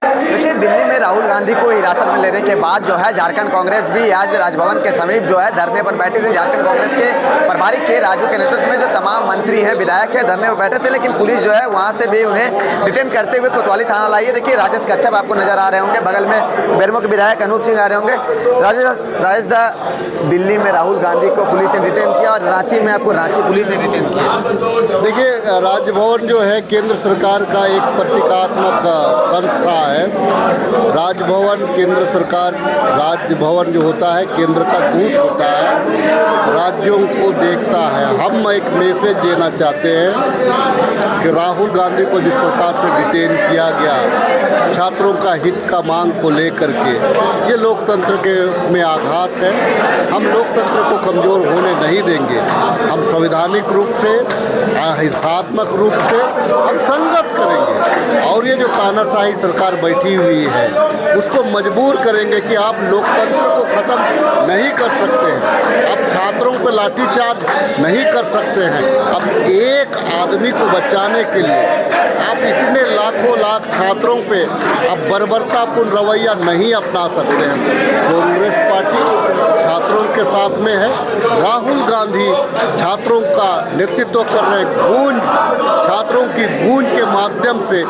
देखिए, दिल्ली में राहुल गांधी को हिरासत में लेने के बाद जो है झारखंड कांग्रेस भी आज राजभवन के समीप जो है धरने पर बैठी थी। झारखंड कांग्रेस के प्रभारी के राजू के नेतृत्व में जो तमाम मंत्री हैं, विधायक हैं, धरने पर बैठे थे, लेकिन पुलिस जो है वहां से भी उन्हें डिटेन करते हुए कोतवाली थाना लाई है। देखिए, राजेश कच्छप आपको नजर आ रहे होंगे, बगल में बेरमो के विधायक अनूप सिंह आ रहे होंगे। राजेश दा, दिल्ली में राहुल गांधी को पुलिस ने डिटेन किया और रांची में आपको रांची पुलिस ने डिटेन किया। देखिए, राजभवन जो है केंद्र सरकार का एक प्रतीकात्मक संस्था है। राजभवन केंद्र सरकार, राजभवन जो होता है केंद्र का दूत होता है, राज्यों को देखता है। हम एक मैसेज देना चाहते हैं कि राहुल गांधी को जिस प्रकार से डिटेन किया गया छात्रों का हित का मांग को लेकर के, ये लोकतंत्र के में आघात है। हम लोकतंत्र को कमज़ोर होने नहीं देंगे। हम संवैधानिक रूप से, हिंसात्मक रूप से हम संघर्ष करेंगे और ये जो तानाशाही सरकार बैठी हुई है उसको मजबूर करेंगे कि आप लोकतंत्र को ख़त्म नहीं कर सकते हैं, आप छात्रों पर लाठीचार्ज नहीं कर सकते हैं। अब एक आदमी को बचाने के लिए आप इतने लाखों लाख छात्रों पे अब बर्बरतापूर्ण रवैया नहीं अपना सकते हैं। कांग्रेस पार्टी छात्रों के साथ में है। राहुल गांधी छात्रों का नेतृत्व कर रहे गूंज, छात्रों की गूंज के माध्यम से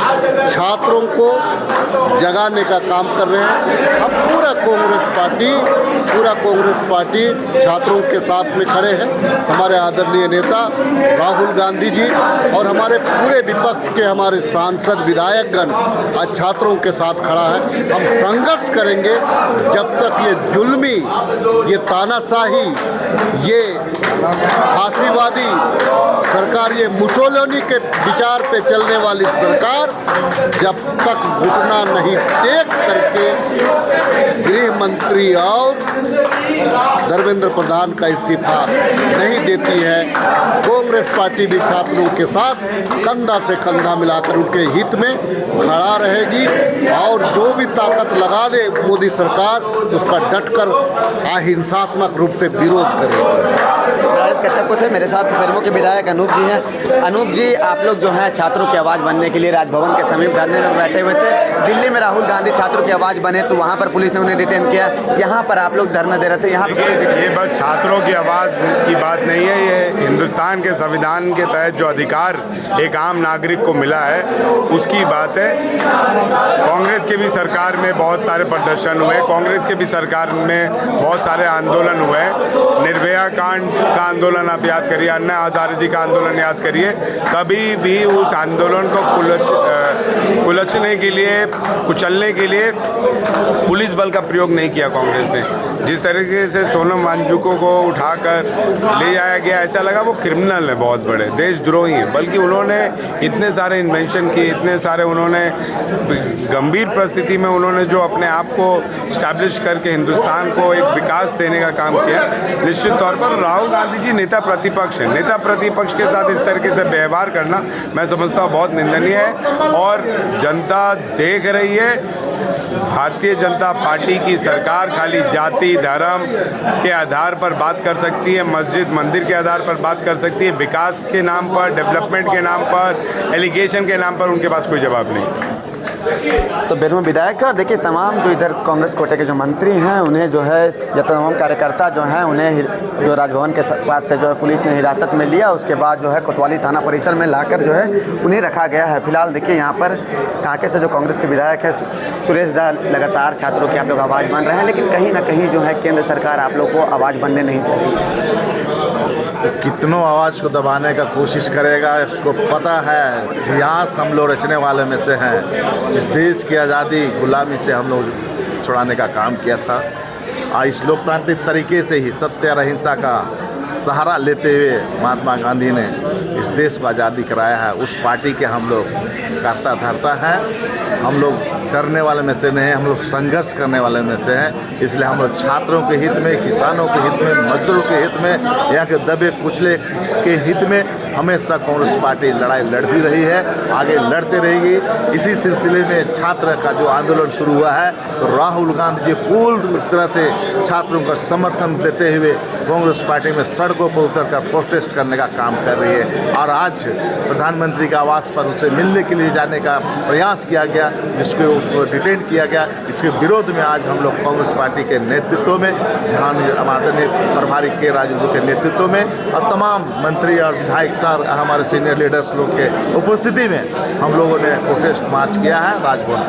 छात्रों को जगाने का काम कर रहे हैं। अब पूरा कांग्रेस पार्टी छात्रों के साथ में खड़े हैं। हमारे आदरणीय नेता राहुल गांधी जी और हमारे पूरे विपक्ष के हमारे सांसद विधायकगण आज छात्रों के साथ खड़ा है। हम संघर्ष करेंगे जब तक ये जुल्मी, ये तानाशाही, ये फांसीवादी सरकार, ये मुसोलिनी के विचार पे चलने वाली सरकार जब तक घुटना नहीं टेक करके गृह मंत्री और धर्मेंद्र प्रधान का इस्तीफा नहीं देती है, कांग्रेस पार्टी भी छात्रों के साथ कंधा से कंधा मिलाकर उनके हित में खड़ा रहेगी और जो भी ताकत लगा दे मोदी सरकार उसका डटकर अहिंसात्मक रूप से विरोध करेगी। राजेश कच्छप को थे, मेरे साथ बेरमो के विधायक अनूप जी हैं। अनूप जी, आप लोग जो हैं छात्रों की आवाज़ बनने के लिए राजभवन के समीप धरने में बैठे हुए थे। दिल्ली में राहुल गांधी छात्रों की आवाज़ बने तो वहाँ पर पुलिस ने उन्हें डिटेन किया, यहाँ पर आप लोग धरना दे रहे थे। यहाँ पर ये बस छात्रों की आवाज़ की बात नहीं है, ये हिंदुस्तान के संविधान के तहत जो अधिकार एक आम नागरिक को मिला है उसकी बात है। कांग्रेस के भी सरकार में बहुत सारे प्रदर्शन हुए, कांग्रेस के भी सरकार में बहुत सारे आंदोलन हुए। निर्भया कांड का आंदोलन आप याद करिए, अन्ना हजारे जी का आंदोलन याद करिए। कभी भी उस आंदोलन को कुचलने के लिए पुलिस बल का प्रयोग नहीं किया कांग्रेस ने। जिस तरीके से सोनम वांगचुक को उठाकर ले जाया गया, ऐसा लगा वो क्रिमिनल है, बहुत बड़े देशद्रोही हैं। बल्कि उन्होंने इतने सारे इन्वेंशन किए, इतने सारे उन्होंने गंभीर परिस्थिति में उन्होंने जो अपने आप को स्टैब्लिश करके हिंदुस्तान को एक विकास देने का काम किया। निश्चित तौर पर राहुल गांधी जी नेता प्रतिपक्ष हैं, नेता प्रतिपक्ष के साथ इस तरीके से व्यवहार करना मैं समझता हूँ बहुत निंदनीय है। और जनता देख रही है, भारतीय जनता पार्टी की सरकार खाली जाति धर्म के आधार पर बात कर सकती है, मस्जिद मंदिर के आधार पर बात कर सकती है, विकास के नाम पर, डेवलपमेंट के नाम पर, एलिगेशन के नाम पर उनके पास कोई जवाब नहीं। तो बेरमो विधायक का देखिए, तमाम जो इधर कांग्रेस कोटे के जो मंत्री हैं उन्हें जो है, या तमाम कार्यकर्ता जो हैं उन्हें जो राजभवन के पास से जो है पुलिस ने हिरासत में लिया, उसके बाद जो है कोतवाली थाना परिसर में लाकर जो है उन्हें रखा गया है। फिलहाल देखिए, यहाँ पर कांके से जो कांग्रेस के विधायक है सुरेश दा लगातार छात्रों की आप लोग आवाज़ बन रहे हैं, लेकिन कहीं ना कहीं जो है केंद्र सरकार आप लोग को आवाज़ बनने नहीं दे रही। कितनों आवाज़ को दबाने का कोशिश करेगा, इसको पता है इतिहास हम लोग रचने वाले में से हैं। इस देश की आज़ादी गुलामी से हम लोग छुड़ाने का काम किया था। इस लोकतांत्रिक तरीके से ही सत्य और अहिंसा का सहारा लेते हुए महात्मा गांधी ने इस देश को आज़ादी कराया है। उस पार्टी के हम लोग करता धरता हैं। हम लोग डरने वाले में से नहीं हैं, हम लोग संघर्ष करने वाले में से हैं। इसलिए हम लोग छात्रों के हित में, किसानों के हित में, मजदूरों के हित में, यहाँ के दबे कुचले के हित में हमेशा कांग्रेस पार्टी लड़ाई लड़ती रही है, आगे लड़ते रहेगी। इसी सिलसिले में छात्र का जो आंदोलन शुरू हुआ है, तो राहुल गांधी जी पूर्ण तरह से छात्रों का समर्थन देते हुए कांग्रेस पार्टी में सड़कों पर उतरकर प्रोटेस्ट करने का काम कर रही है। और आज प्रधानमंत्री के आवास पर उनसे मिलने के लिए जाने का प्रयास किया गया, जिसको उसको डिटेन किया गया। इसके विरोध में आज हम लोग कांग्रेस पार्टी के नेतृत्व में, जहां आदरणीय प्रभारी के राजू के नेतृत्व में और तमाम मंत्री और विधायक सर हमारे सीनियर लीडर्स लोग के उपस्थिति में हम लोगों ने प्रोटेस्ट मार्च किया है राजभवन।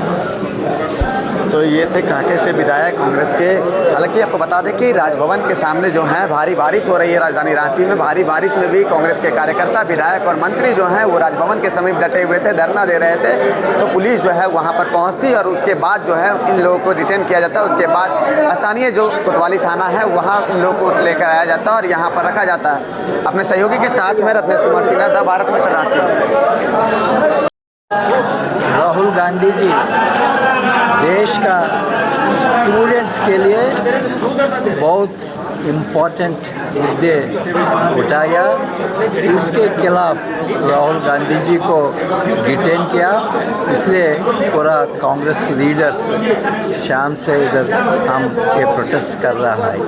तो ये थे कांके से विधायक कांग्रेस के। हालांकि आपको बता दें कि राजभवन के सामने जो है भारी बारिश हो रही है। राजधानी रांची में भारी बारिश में भी कांग्रेस के कार्यकर्ता, विधायक और मंत्री जो हैं वो राजभवन के समीप डटे हुए थे, धरना दे रहे थे। तो पुलिस जो है वहाँ पर पहुँचती और उसके बाद जो है इन लोगों को डिटेन किया जाता है। उसके बाद स्थानीय जो कोतवाली थाना है वहाँ इन लोगों को लेकर आया जाता है और यहाँ पर रखा जाता है। अपने सहयोगी के साथ में रत्नेश कुमार सिन्हा, द भारत मित्र, रांची। राहुल गांधी जी देश का स्टूडेंट्स के लिए बहुत इम्पोर्टेंट मुद्दे उठाया। इसके खिलाफ राहुल गांधी जी को डिटेन किया, इसलिए पूरा कांग्रेस लीडर्स शाम से इधर हम ये प्रोटेस्ट कर रहा है।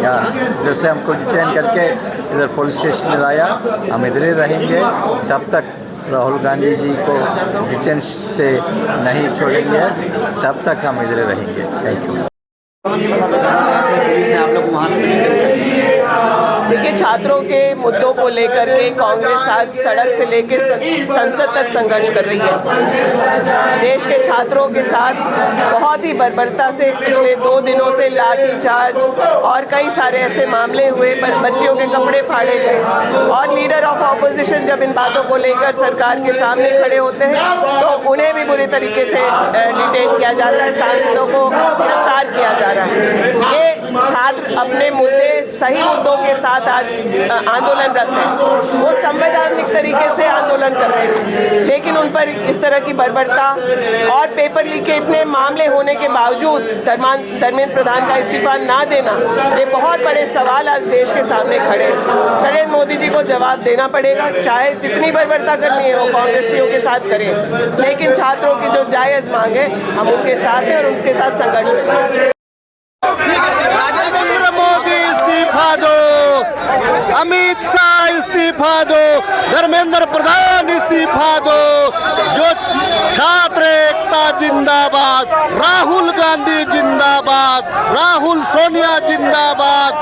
हाँ, जैसे हमको डिटेन करके इधर पुलिस स्टेशन में लाया, हम इधर ही रहेंगे तब तक राहुल गांधी जी को डिटेन से नहीं छोड़ेंगे, तब तक हम इधर रहेंगे। Thank you. देखिए, छात्रों के मुद्दों को लेकर के कांग्रेस आज सड़क से लेकर संसद तक संघर्ष कर रही है। देश के छात्रों के साथ बहुत ही बर्बरता से पिछले 2 दिनों से लाठीचार्ज और कई सारे ऐसे मामले हुए, बच्चियों के कपड़े फाड़े गए और लीडर ऑफ ऑपोजिशन जब इन बातों को लेकर सरकार के सामने खड़े होते हैं तो उन्हें भी बुरी तरीके से डिटेन किया जाता है, सांसदों को गिरफ्तार किया जा रहा है। ये छात्र अपने मुद्दे, सही मुद्दों के साथ आज आंदोलनरत हैं। वो संवैधानिक तरीके से आंदोलन कर रहे थे, लेकिन उन पर इस तरह की बर्बरता और पेपर लीक के इतने मामले होने के बावजूद धर्मेंद्र प्रधान का इस्तीफा ना देना, ये बहुत बड़े सवाल आज देश के सामने खड़े हैं। नरेंद्र मोदी जी को जवाब देना पड़ेगा, चाहे जितनी बर्बरता करनी है वो कांग्रेसियों के साथ करें, लेकिन छात्रों की जो जायज मांग है हम उनके साथ हैं और उनके साथ संघर्ष करें। मोदी इस्तीफा दो, अमित शाह इस्तीफा दो, धर्मेंद्र प्रधान इस्तीफा दो। जो छात्र एकता जिंदाबाद, राहुल गांधी जिंदाबाद, राहुल सोनिया जिंदाबाद।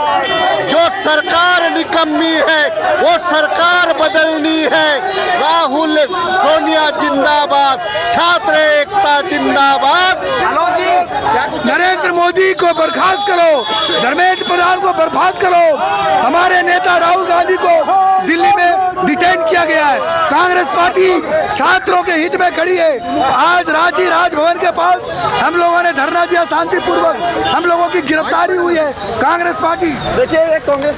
जो सरकार निकम्मी है वो सरकार बदलनी है। राहुल सोनिया जिंदाबाद, छात्र एकता जिंदाबाद। नरेंद्र मोदी को बर्खास्त करो, धर्मेंद्र प्रधान को बर्खास्त करो। हमारे नेता राहुल गांधी को दिल्ली में डिटेन किया गया है। कांग्रेस पार्टी छात्रों के हित में खड़ी है। आज रांची राजभवन के पास हम लोगों ने धरना दिया, शांतिपूर्वक हम लोगों की गिरफ्तारी हुई है। कांग्रेस पार्टी, देखिए, कांग्रेस